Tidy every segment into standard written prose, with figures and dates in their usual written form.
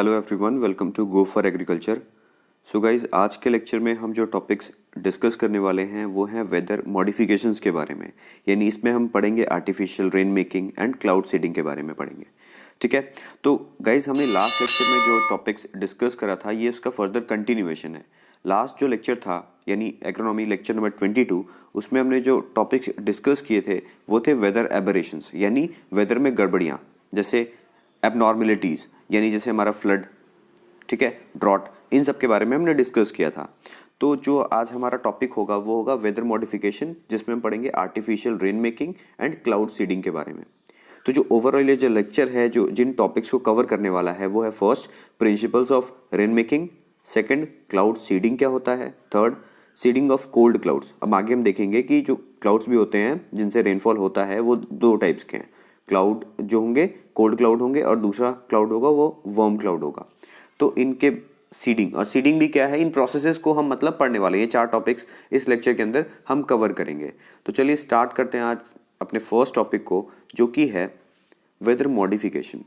Hello everyone, welcome to go for agriculture. So guys, आज के lecture में हम जो टॉपिक्स डिस्कस करने वाले हैं वो हैं वेदर मॉडिफिकेशंस के बारे में। यानी इसमें हम पढ़ेंगे artificial rain making and cloud seeding के बारे में पढ़ेंगे। ठीक है, तो गाइज हमने लास्ट लेक्चर में जो टॉपिक्स डिस्कस करा था ये उसका फर्दर कंटिन्यूएशन है। लास्ट जो लेक्चर था यानी एग्रोनॉमी लेक्चर नंबर 22, उसमें हमने जो टॉपिक्स डिस्कस किए थे वो थे वेदर एबरेशंस, यानी वेदर में गड़बड़ियाँ, जैसे एबनॉर्मेलिटीज़, यानी जैसे हमारा फ्लड, ठीक है, ड्रॉट, इन सब के बारे में हमने डिस्कस किया था। तो जो आज हमारा टॉपिक होगा वो होगा वेदर मॉडिफिकेशन, जिसमें हम पढ़ेंगे artificial rain making and cloud seeding के बारे में। तो जो ओवरऑल ये जो लेक्चर है जो जिन टॉपिक्स को कवर करने वाला है वो है first principles of rain making, second cloud seeding क्या होता है, third seeding of cold clouds. अब आगे हम देखेंगे कि जो क्लाउड्स भी होते हैं जिनसे रेनफॉल होता है वो दो टाइप्स के हैं। क्लाउड जो होंगे कोल्ड क्लाउड होंगे और दूसरा क्लाउड होगा वो वार्म क्लाउड होगा। तो इनके सीडिंग, और सीडिंग भी क्या है, इन प्रोसेसेस को हम मतलब पढ़ने वाले हैं। ये चार टॉपिक्स इस लेक्चर के अंदर हम कवर करेंगे। तो चलिए स्टार्ट करते हैं आज अपने फर्स्ट टॉपिक को, जो कि है वेदर मॉडिफिकेशन।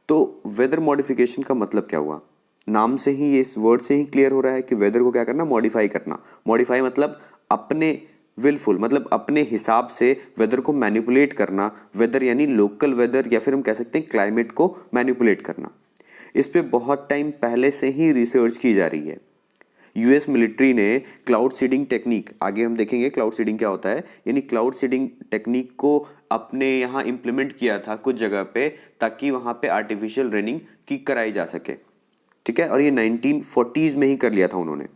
तो वेदर मॉडिफिकेशन का मतलब क्या हुआ? नाम से ही, ये इस वर्ड से ही क्लियर हो रहा है कि वेदर को क्या करना, मॉडिफाई करना। मॉडिफाई मतलब अपने विलफुल, मतलब अपने हिसाब से वेदर को मैनिपुलेट करना। वेदर यानी लोकल वेदर, या फिर हम कह सकते हैं क्लाइमेट को मैनिपुलेट करना। इस पे बहुत टाइम पहले से ही रिसर्च की जा रही है। यूएस मिलिट्री ने क्लाउड सीडिंग टेक्निक, आगे हम देखेंगे क्लाउड सीडिंग क्या होता है, यानी क्लाउड सीडिंग टेक्निक को अपने यहाँ इम्प्लीमेंट किया था कुछ जगह पे, ताकि वहाँ पे आर्टिफिशियल रेनिंग की कराई जा सके। ठीक है, और ये 1940s में ही कर लिया था उन्होंने।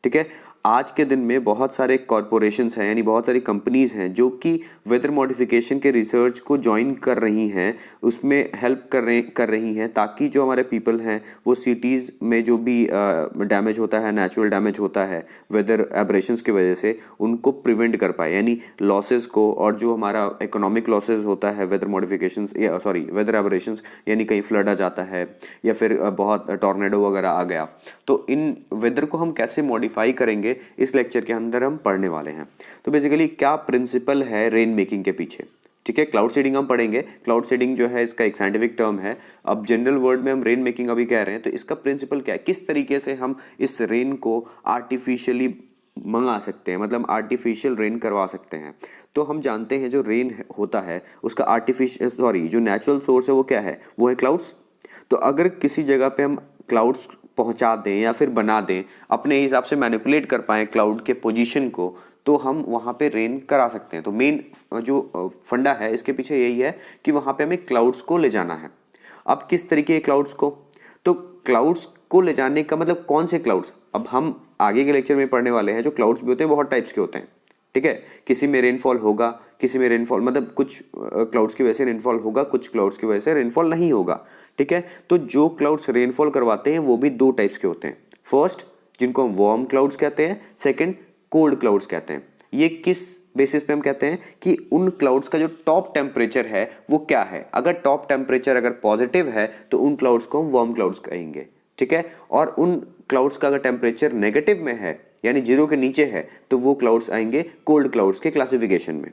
ठीक है, आज के दिन में बहुत सारे कॉरपोरेशंस हैं, यानी बहुत सारी कंपनीज हैं जो कि वेदर मॉडिफिकेशन के रिसर्च को ज्वाइन कर रही हैं, उसमें हेल्प कर रही हैं, ताकि जो हमारे पीपल हैं वो सिटीज़ में जो भी डैमेज होता है, नेचुरल डैमेज होता है वेदर एब्रेशंस की वजह से, उनको प्रिवेंट कर पाए, यानी लॉसेस को। और जो हमारा इकोनॉमिक लॉसेस होता है वेदर मॉडिफिकेशंस या वेदर एब्रेशंस, यानी कहीं फ्लड आ जाता है या फिर बहुत टॉर्नेडो वगैरह आ गया, तो इन वेदर को हम कैसे मॉडिफाई करेंगे इस लेक्चर के अंदर हम पढ़ने वाले हैं। तो बेसिकली क्या प्रिंसिपल है रेन मेकिंग के पीछे? ठीक है, क्लाउड सीडिंग हम पढ़ेंगे। क्लाउड सीडिंग जो है इसका एक साइंटिफिक टर्म है। अब जनरल वर्ड में हम रेन मेकिंग अभी कह रहे हैं, तो इसका प्रिंसिपल क्या है, किस तरीके से हम इस रेन को आर्टिफिशियली मंगा सकते हैं, मतलब आर्टिफिशियल रेन करवा सकते हैं। तो हम जानते हैं जो रेन होता है उसका जो नेचुरल सोर्स है वो क्या है, वो है क्लाउड्स। तो अगर किसी जगह पे हम क्लाउड्स पहुंचा दें या फिर बना दें, अपने हिसाब से मैनिपुलेट कर पाएँ क्लाउड के पोजीशन को, तो हम वहाँ पे रेन करा सकते हैं। तो मेन जो फंडा है इसके पीछे यही है कि वहाँ पे हमें क्लाउड्स को ले जाना है। अब किस तरीके के क्लाउड्स को? तो क्लाउड्स को ले जाने का मतलब कौन से क्लाउड्स, अब हम आगे के लेक्चर में पढ़ने वाले हैं। जो क्लाउड्स भी होते हैं बहुत टाइप्स के होते हैं। ठीक है, किसी में रेनफॉल होगा, किसी में रेनफॉल मतलब कुछ क्लाउड्स की वजह से रेनफॉल होगा, कुछ क्लाउड्स की वजह से रेनफॉल नहीं होगा। ठीक है, तो जो क्लाउड्स रेनफॉल करवाते हैं वो भी दो टाइप्स के होते हैं। फर्स्ट, जिनको हम वार्म क्लाउड्स कहते हैं, सेकंड कोल्ड क्लाउड्स कहते हैं। ये किस बेसिस पे हम कहते हैं कि उन क्लाउड्स का जो टॉप टेम्परेचर है वो क्या है। अगर टॉप टेम्परेचर अगर पॉजिटिव है तो उन क्लाउड्स को हम वार्म क्लाउड्स कहेंगे। ठीक है, और उन क्लाउड्स का अगर टेम्परेचर नेगेटिव में है, यानी जीरो के नीचे है, तो वो क्लाउड्स आएंगे कोल्ड क्लाउड्स के क्लासिफिकेशन में।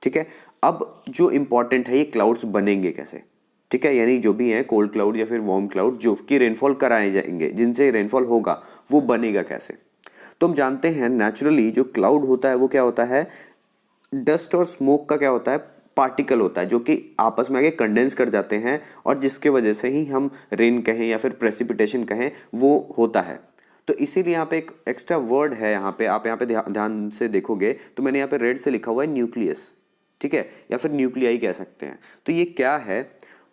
ठीक है, अब जो इंपॉर्टेंट है ये क्लाउड्स बनेंगे कैसे। ठीक है, यानी जो भी है कोल्ड क्लाउड या फिर वार्म क्लाउड जो कि रेनफॉल कराए जाएंगे, जिनसे रेनफॉल होगा, वो बनेगा कैसे। तो हम जानते हैं नेचुरली जो क्लाउड होता है वो क्या होता है, डस्ट और स्मोक का क्या होता है, पार्टिकल होता है जो कि आपस में आके कंडेंस कर जाते हैं, और जिसके वजह से ही हम रेन कहें या फिर प्रेसिपिटेशन कहें वो होता है। तो इसीलिए यहाँ पे एक एक्स्ट्रा वर्ड है, यहाँ पे आप यहाँ पे ध्यान से देखोगे तो मैंने यहाँ पे रेड से लिखा हुआ है न्यूक्लियस। ठीक है, या फिर न्यूक्लियाई कह सकते हैं। तो ये क्या है,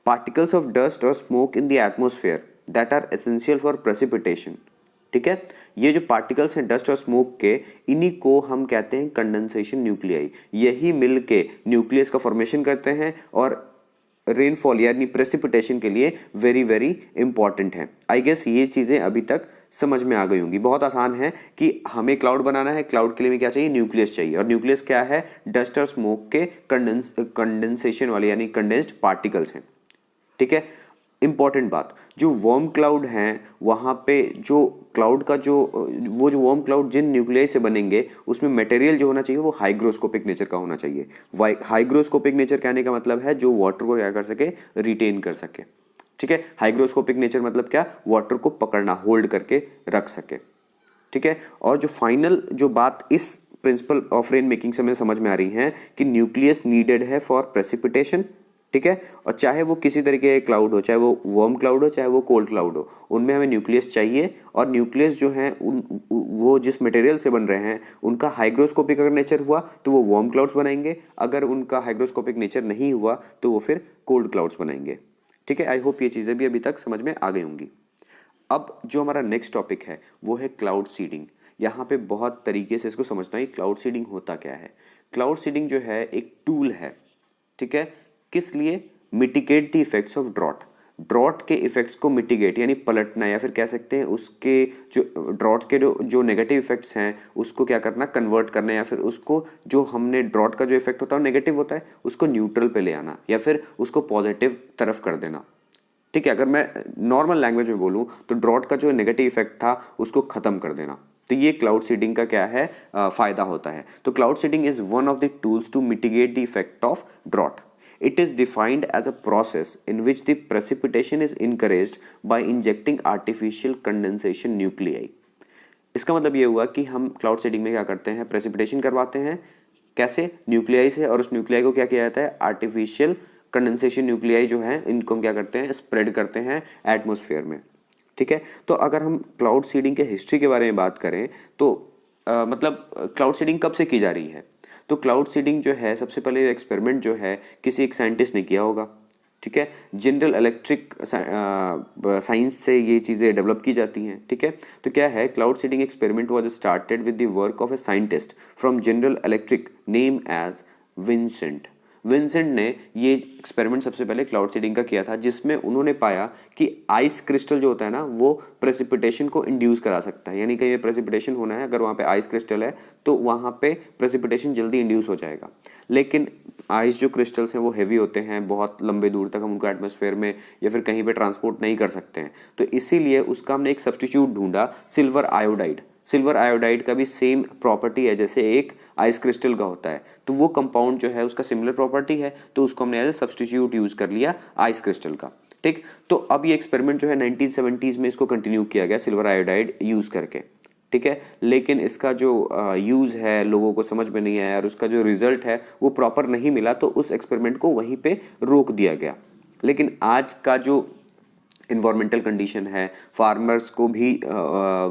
पार्टिकल्स ऑफ डस्ट और smoke in the atmosphere that are essential for precipitation. ठीक है, ये जो पार्टिकल्स हैं डस्ट और स्मोक के, इन्हीं को हम कहते हैं कंडेंसेशन न्यूक्लियाई। यही मिल के न्यूक्लियस का फॉर्मेशन करते हैं और रेनफॉल यानी प्रेसिपिटेशन के लिए वेरी वेरी इंपॉर्टेंट है। आई गेस ये चीज़ें अभी तक समझ में आ गई होंगी। बहुत आसान है कि हमें क्लाउड बनाना है, क्लाउड के लिए क्या चाहिए, न्यूक्लियस चाहिए। और न्यूक्लियस क्या है, डस्ट और स्मोक के कंडेंसेशन वाले यानी कंडेंस्ड पार्टिकल्स हैं। ठीक है, इंपॉर्टेंट बात, जो वार्म क्लाउड हैं वहाँ पे जो क्लाउड का जो वार्म क्लाउड जिन न्यूक्लियाई से बनेंगे उसमें मटेरियल जो होना चाहिए वो हाइग्रोस्कोपिक नेचर का होना चाहिए। हाइग्रोस्कोपिक नेचर कहने का मतलब है जो वाटर को क्या कर सके, रिटेन कर सके। ठीक है। हाइग्रोस्कोपिक नेचर मतलब क्या, वाटर को पकड़ना, होल्ड करके रख सके, ठीक है। और जो फाइनल जो बात इस प्रिंसिपल ऑफ रेन मेकिंग से हमें समझ में आ रही है कि न्यूक्लियस नीडेड है फॉर प्रेसिपिटेशन, ठीक है। और चाहे वो किसी तरीके का क्लाउड हो, चाहे वो वार्म क्लाउड हो, चाहे वो कोल्ड क्लाउड हो, उनमें हमें न्यूक्लियस चाहिए। और न्यूक्लियस जो है वो जिस मटेरियल से बन रहे हैं उनका हाइग्रोस्कोपिक अगर नेचर हुआ तो वो वार्म क्लाउड्स बनाएंगे, अगर उनका हाइग्रोस्कोपिक नेचर नहीं हुआ तो वो फिर कोल्ड क्लाउड्स बनाएंगे, ठीक है। आई होप ये चीज़ें भी अभी तक समझ में आ गई होंगी। अब जो हमारा नेक्स्ट टॉपिक है वो है क्लाउड सीडिंग। यहाँ पे बहुत तरीके से इसको समझना है क्लाउड सीडिंग होता क्या है। क्लाउड सीडिंग जो है एक टूल है, ठीक है। किस लिए, mitigate the effects of drought, drought के इफेक्ट्स को मिटिगेट यानी पलटना, या फिर कह सकते हैं उसके जो ड्रॉट के जो नेगेटिव इफेक्ट्स हैं उसको क्या करना, कन्वर्ट करना, या फिर उसको जो हमने ड्रॉट का जो इफेक्ट होता है नेगेटिव होता है उसको न्यूट्रल पे ले आना, या फिर उसको पॉजिटिव तरफ कर देना, ठीक है। अगर मैं नॉर्मल लैंग्वेज में बोलूं तो ड्रॉट का जो नेगेटिव इफेक्ट था उसको खत्म कर देना। तो ये क्लाउड सीडिंग का क्या है, फायदा होता है। तो cloud seeding is one of the tools to mitigate the effect of drought. It is defined as a process in which the precipitation is encouraged by injecting artificial condensation nuclei। इसका मतलब ये हुआ कि हम क्लाउड सीडिंग में क्या करते हैं, प्रेसिपिटेशन करवाते हैं, कैसे, न्यूक्लियाई से, और उस न्यूक्लियाई को क्या किया जाता है, आर्टिफिशियल कंडेंसेशन न्यूक्लियाई जो है इनको हम क्या करते हैं, स्प्रेड करते हैं एटमॉस्फेयर में, ठीक है। तो अगर हम क्लाउड सीडिंग के हिस्ट्री के बारे में बात करें तो मतलब क्लाउड सीडिंग कब से की जा रही है, तो क्लाउड सीडिंग जो है सबसे पहले एक्सपेरिमेंट जो है किसी एक साइंटिस्ट ने किया होगा, ठीक है। जनरल इलेक्ट्रिक साइंस से ये चीज़ें डेवलप की जाती हैं, ठीक है। तो क्या है, cloud seeding experiment was started with the work of a scientist from General Electric name as Vincent. Vincent ने ये एक्सपेरिमेंट सबसे पहले क्लाउड सीडिंग का किया था, जिसमें उन्होंने पाया कि आइस क्रिस्टल जो होता है ना वो प्रेसिपिटेशन को इंड्यूस करा सकता है, यानी कि प्रेसिपिटेशन होना है, अगर वहाँ पे आइस क्रिस्टल है तो वहाँ पे प्रेसिपिटेशन जल्दी इंड्यूस हो जाएगा। लेकिन आइस जो क्रिस्टल्स हैं वो हेवी होते हैं, बहुत लंबे दूर तक हम उनको एटमॉस्फेयर में या फिर कहीं पे ट्रांसपोर्ट नहीं कर सकते हैं, तो इसीलिए उसका हमने एक सब्स्टिट्यूट ढूंढा, सिल्वर आयोडाइड। सिल्वर आयोडाइड का भी सेम प्रॉपर्टी है जैसे एक आइस क्रिस्टल का होता है, तो वो कंपाउंड जो है उसका सिमिलर प्रॉपर्टी है, तो उसको हमने एज ए सब्स्टिट्यूट यूज कर लिया आइस क्रिस्टल का, ठीक। तो अब ये एक्सपेरिमेंट जो है 1970s में इसको कंटिन्यू किया गया सिल्वर आयोडाइड यूज करके, ठीक है। लेकिन इसका जो यूज़ है लोगों को समझ में नहीं आया और उसका जो रिजल्ट है वो प्रॉपर नहीं मिला, तो उस एक्सपेरिमेंट को वहीं पे रोक दिया गया। लेकिन आज का जो इन्वायरमेंटल कंडीशन है, फार्मर्स को भी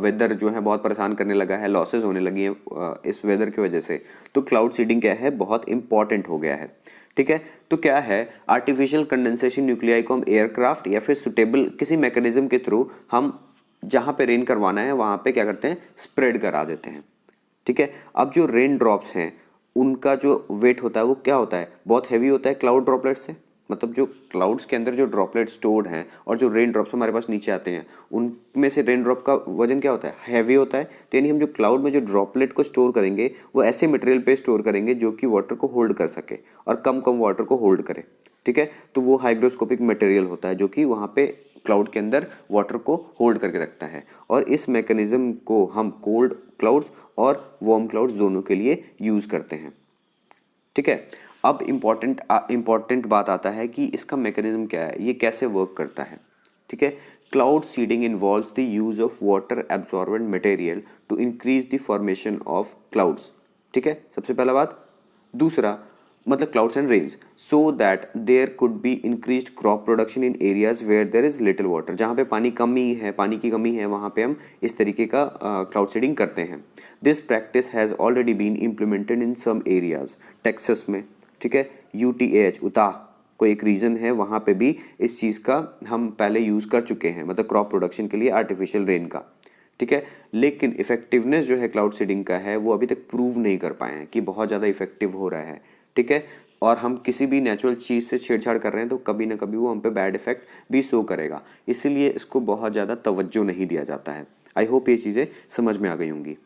वेदर जो है बहुत परेशान करने लगा है, लॉसेस होने लगी हैं इस वेदर की वजह से, तो क्लाउड सीडिंग क्या है, बहुत इंपॉर्टेंट हो गया है, ठीक है। तो क्या है, आर्टिफिशियल कंडेंसेशन न्यूक्लियाई को हम एयरक्राफ्ट या फिर सुटेबल किसी मैकेनिज्म के थ्रू हम जहाँ पे रेन करवाना है वहाँ पे क्या करते हैं, स्प्रेड करा देते हैं, ठीक है। अब जो रेन ड्रॉप्स हैं उनका जो वेट होता है वो क्या होता है, बहुत हैवी होता है क्लाउड ड्रॉपलेट से, मतलब जो क्लाउड्स के अंदर जो ड्रॉपलेट स्टोर्ड हैं और जो रेन ड्रॉप्स हमारे पास नीचे आते हैं उनमें से रेन ड्रॉप का वजन क्या होता है, हैवी होता है। तो यानी हम जो क्लाउड में जो ड्रॉपलेट को स्टोर करेंगे वो ऐसे मटेरियल पे स्टोर करेंगे जो कि वाटर को होल्ड कर सके और कम कम वाटर को होल्ड करे, ठीक है। तो वो हाइग्रोस्कोपिक मटेरियल होता है जो कि वहाँ पे क्लाउड के अंदर वाटर को होल्ड करके रखता है, और इस मैकेनिज्म को हम कोल्ड क्लाउड्स और वार्म क्लाउड्स दोनों के लिए यूज़ करते हैं, ठीक है। अब इम्पॉर्टेंट बात आता है कि इसका मैकेनिज्म क्या है, ये कैसे वर्क करता है, ठीक है। Cloud seeding involves the use of water absorbent material to increase the formation of clouds, ठीक है, सबसे पहला बात। दूसरा मतलब clouds and rains, so that there could be increased crop production in areas where there is little water, जहाँ पे पानी की कमी है वहाँ पे हम इस तरीके का क्लाउड सीडिंग करते हैं। This practice has already been implemented in some areas, Texas में, ठीक है, UTAH उताह कोई एक रीजन है वहाँ पे भी इस चीज़ का हम पहले यूज़ कर चुके हैं, मतलब क्रॉप प्रोडक्शन के लिए आर्टिफिशियल रेन का, ठीक है। लेकिन इफेक्टिवनेस जो है क्लाउड सीडिंग का है वो अभी तक प्रूव नहीं कर पाए हैं कि बहुत ज़्यादा इफेक्टिव हो रहा है, ठीक है। और हम किसी भी नेचुरल चीज़ से छेड़छाड़ कर रहे हैं तो कभी ना कभी वो हम पे बैड इफेक्ट भी शो करेगा, इसीलिए इसको बहुत ज़्यादा तवज्जो नहीं दिया जाता है। आई होप ये चीज़ें समझ में आ गई होंगी।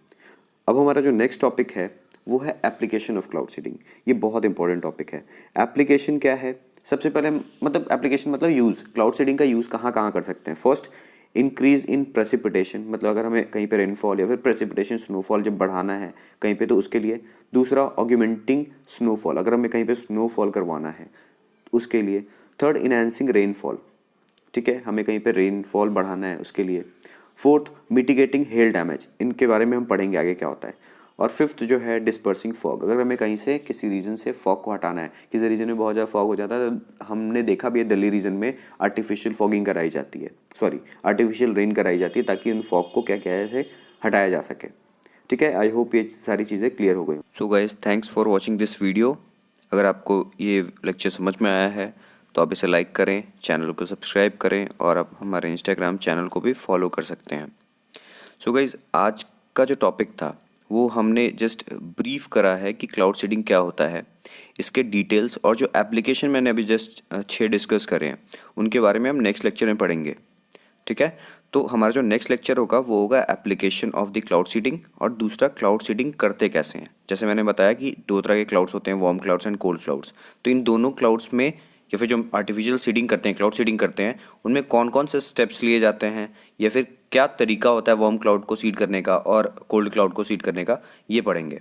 अब हमारा जो नेक्स्ट टॉपिक है वो है एप्लीकेशन ऑफ क्लाउड सीडिंग। ये बहुत इंपॉर्टेंट टॉपिक है। एप्लीकेशन क्या है, सबसे पहले मतलब एप्लीकेशन मतलब यूज़, क्लाउड सीडिंग का यूज़ कहाँ कहाँ कर सकते हैं। फर्स्ट, इंक्रीज इन प्रेसिपिटेशन, मतलब अगर हमें कहीं पे रेनफॉल या फिर प्रेसिपिटेशन स्नोफॉल जब बढ़ाना है कहीं पे तो उसके लिए। दूसरा, ऑग्यूमेंटिंग स्नोफॉल, अगर हमें कहीं पे स्नोफॉल करवाना है उसके लिए। थर्ड, इनहैंसिंग रेनफॉल, ठीक है, हमें कहीं पे रेनफॉल बढ़ाना है उसके लिए। फोर्थ, मिटिगेटिंग हेल डैमेज, इनके बारे में हम पढ़ेंगे आगे क्या होता है। और फिफ्थ जो है डिस्पर्सिंग फॉग, अगर हमें कहीं से किसी रीजन से फॉग को हटाना है, किसी रीजन में बहुत ज़्यादा फॉग हो जाता है, तो हमने देखा भी है दिल्ली रीजन में आर्टिफिशियल फॉगिंग कराई जाती है, सॉरी आर्टिफिशियल रेन कराई जाती है, ताकि उन फॉग को क्या क्या है से हटाया जा सके। ठीक है, आई होप ये सारी चीज़ें क्लियर हो गई। So guys, thanks for watching this video. अगर आपको ये लेक्चर समझ में आया है तो आप इसे लाइक करें, चैनल को सब्सक्राइब करें और आप हमारे इंस्टाग्राम चैनल को भी फॉलो कर सकते हैं। सो गाइज, आज का जो टॉपिक था वो हमने जस्ट ब्रीफ करा है कि क्लाउड सीडिंग क्या होता है, इसके डिटेल्स और जो एप्लीकेशन मैंने अभी जस्ट 6 डिस्कस करे हैं उनके बारे में हम नेक्स्ट लेक्चर में पढ़ेंगे। ठीक है, तो हमारा जो नेक्स्ट लेक्चर होगा वो होगा application of the cloud seeding, और दूसरा क्लाउड सीडिंग करते कैसे हैं। जैसे मैंने बताया कि 2 तरह के क्लाउड्स होते हैं, warm clouds and cold clouds. तो इन दोनों क्लाउड्स में या फिर जो आर्टिफिशियल सीडिंग करते हैं, क्लाउड सीडिंग करते हैं, उनमें कौन कौन से स्टेप्स लिए जाते हैं, या फिर क्या तरीका होता है वार्म क्लाउड को सीड करने का और कोल्ड क्लाउड को सीड करने का, ये पढ़ेंगे।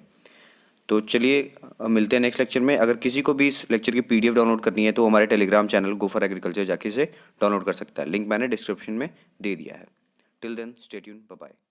तो चलिए मिलते हैं नेक्स्ट लेक्चर में। अगर किसी को भी इस लेक्चर की पीडीएफ डाउनलोड करनी है तो हमारे Telegram channel go for agriculture जाके इसे डाउनलोड कर सकता है, लिंक मैंने डिस्क्रिप्शन में दे दिया है। Till then stay tuned, bye bye.